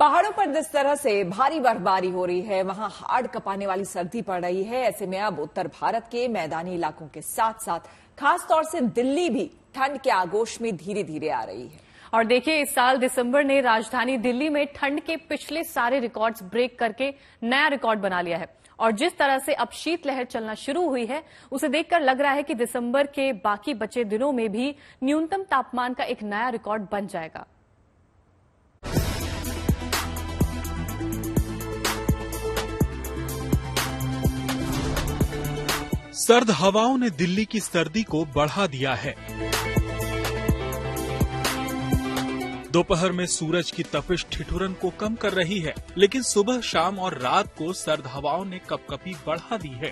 पहाड़ों पर जिस तरह से भारी बर्फबारी हो रही है, वहां हाड़ कपाने वाली सर्दी पड़ रही है। ऐसे में अब उत्तर भारत के मैदानी इलाकों के साथ साथ खास तौर से दिल्ली भी ठंड के आगोश में धीरे धीरे आ रही है। और देखिए, इस साल दिसंबर ने राजधानी दिल्ली में ठंड के पिछले सारे रिकॉर्ड्स ब्रेक करके नया रिकॉर्ड बना लिया है। और जिस तरह से अब शीतलहर चलना शुरू हुई है, उसे देखकर लग रहा है कि दिसंबर के बाकी बचे दिनों में भी न्यूनतम तापमान का एक नया रिकॉर्ड बन जाएगा। सर्द हवाओं ने दिल्ली की सर्दी को बढ़ा दिया है। दोपहर में सूरज की तपिश ठिठुरन को कम कर रही है, लेकिन सुबह, शाम और रात को सर्द हवाओं ने कपकपी बढ़ा दी है।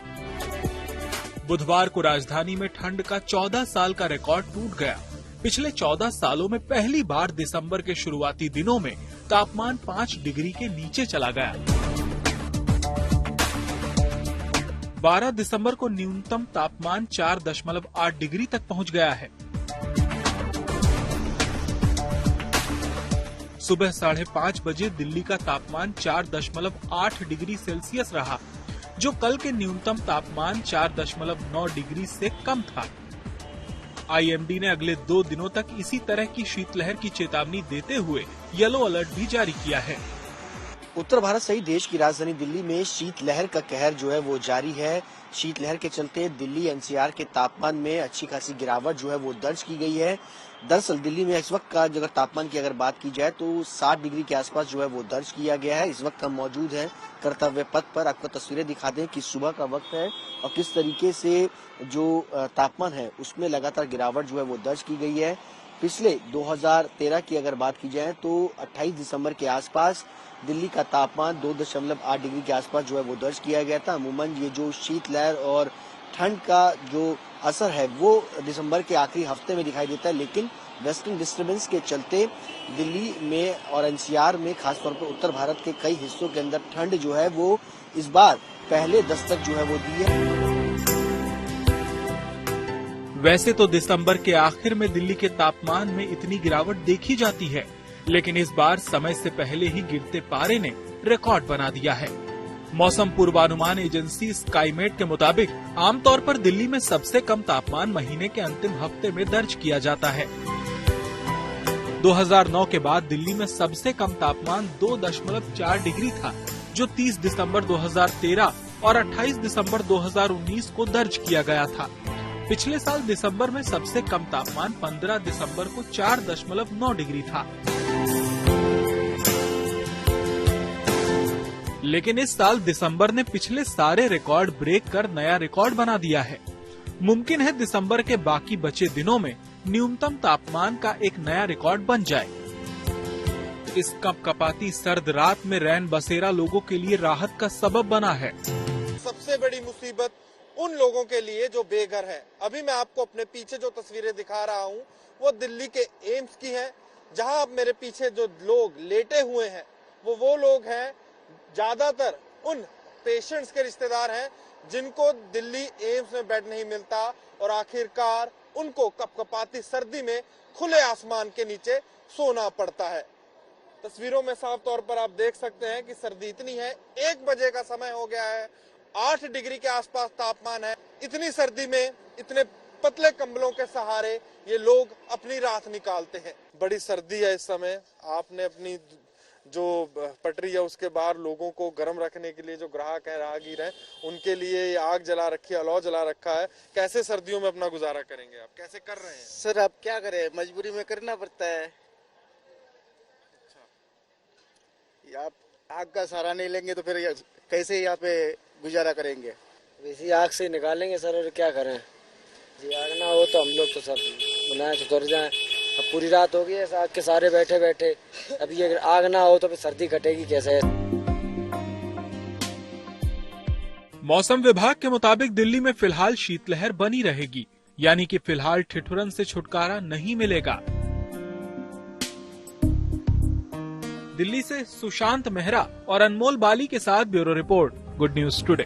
बुधवार को राजधानी में ठंड का 14 साल का रिकॉर्ड टूट गया। पिछले 14 सालों में पहली बार दिसंबर के शुरुआती दिनों में तापमान 5 डिग्री के नीचे चला गया। 12 दिसंबर को न्यूनतम तापमान 4.8 डिग्री तक पहुंच गया है। सुबह 5:30 बजे दिल्ली का तापमान 4.8 डिग्री सेल्सियस रहा, जो कल के न्यूनतम तापमान 4.9 डिग्री से कम था। आईएमडी ने अगले 2 दिनों तक इसी तरह की शीतलहर की चेतावनी देते हुए येलो अलर्ट भी जारी किया है। उत्तर भारत सहित देश की राजधानी दिल्ली में शीतलहर का कहर जो है वो जारी है। शीतलहर के चलते दिल्ली एनसीआर के तापमान में अच्छी खासी गिरावट जो है वो दर्ज की गई है। दरअसल दिल्ली में इस वक्त का अगर तापमान की अगर बात की जाए तो 60 डिग्री के आसपास जो है वो दर्ज किया गया है। इस वक्त हम मौजूद हैं कर्तव्य पथ पर। आपको तस्वीरें दिखा दें कि सुबह का वक्त है और किस तरीके से जो तापमान है उसमें लगातार गिरावट जो है वो दर्ज की गई है। पिछले 2013 की अगर बात की जाए तो 28 दिसंबर के आसपास दिल्ली का तापमान 2.8 डिग्री के आसपास जो है वो दर्ज किया गया था। अमूमन ये जो शीतलहर और ठंड का जो असर है वो दिसंबर के आखिरी हफ्ते में दिखाई देता है, लेकिन वेस्टर्न डिस्टर्बेंस के चलते दिल्ली में और एनसीआर में खासतौर पर उत्तर भारत के कई हिस्सों के अंदर ठंड जो है वो इस बार पहले दस्तक जो है वो दी है। वैसे तो दिसंबर के आखिर में दिल्ली के तापमान में इतनी गिरावट देखी जाती है, लेकिन इस बार समय से पहले ही गिरते पारे ने रिकॉर्ड बना दिया है। मौसम पूर्वानुमान एजेंसी स्काईमेट के मुताबिक आमतौर पर दिल्ली में सबसे कम तापमान महीने के अंतिम हफ्ते में दर्ज किया जाता है। 2009 के बाद दिल्ली में सबसे कम तापमान 2.4 डिग्री था, जो 30 दिसंबर 2013 और 28 दिसंबर 2019 को दर्ज किया गया था। पिछले साल दिसंबर में सबसे कम तापमान 15 दिसंबर को 4.9 डिग्री था। लेकिन इस साल दिसंबर ने पिछले सारे रिकॉर्ड ब्रेक कर नया रिकॉर्ड बना दिया है। मुमकिन है दिसंबर के बाकी बचे दिनों में न्यूनतम तापमान का एक नया रिकॉर्ड बन जाए। इस कपकपाती सर्द रात में रैन बसेरा लोगों के लिए राहत का सबब बना है। सबसे बड़ी मुसीबत उन लोगों के लिए जो बेघर हैं। अभी मैं आपको अपने पीछे जो तस्वीरें दिखा रहा हूं वो दिल्ली के एम्स की हैं, जहां अब मेरे पीछे जो लोग लेटे हुए हैं वो लोग हैं, ज्यादातर उन पेशेंट्स के रिश्तेदार हैं जिनको दिल्ली एम्स में बेड नहीं मिलता और आखिरकार उनको कपकपाती सर्दी में खुले आसमान के नीचे सोना पड़ता है। तस्वीरों में साफ तौर पर आप देख सकते हैं कि सर्दी इतनी है, 1 बजे का समय हो गया है, 8 डिग्री के आसपास तापमान है। इतनी सर्दी में इतने पतले कंबलों के सहारे ये लोग अपनी रात निकालते हैं। बड़ी सर्दी है इस समय। आपने अपनी जो पटरी है उसके बाहर लोगों को गर्म रखने के लिए जो ग्राहक हैं, राहगीर हैं, उनके लिए आग जला रखी है, अलाव जला रखा है। कैसे सर्दियों में अपना गुजारा करेंगे आप? कैसे कर रहे हैं? सर अब क्या करें, मजबूरी में करना पड़ता है। अच्छा, आप आग का सहारा नहीं लेंगे तो फिर कैसे यहाँ पे गुजारा करेंगे? इसी आग से निकालेंगे सर, और क्या करें जी। आग ना हो तो हम लोग तो सब बनाए तो डर जाए। अब पूरी रात हो गई है आग के सारे बैठे बैठे। अभी अगर आग ना हो तो फिर सर्दी कटेगी कैसे? मौसम विभाग के मुताबिक दिल्ली में फिलहाल शीतलहर बनी रहेगी, यानी कि फिलहाल ठिठुरन से छुटकारा नहीं मिलेगा। दिल्ली से सुशांत मेहरा और अनमोल बाली के साथ bureau report, good news today.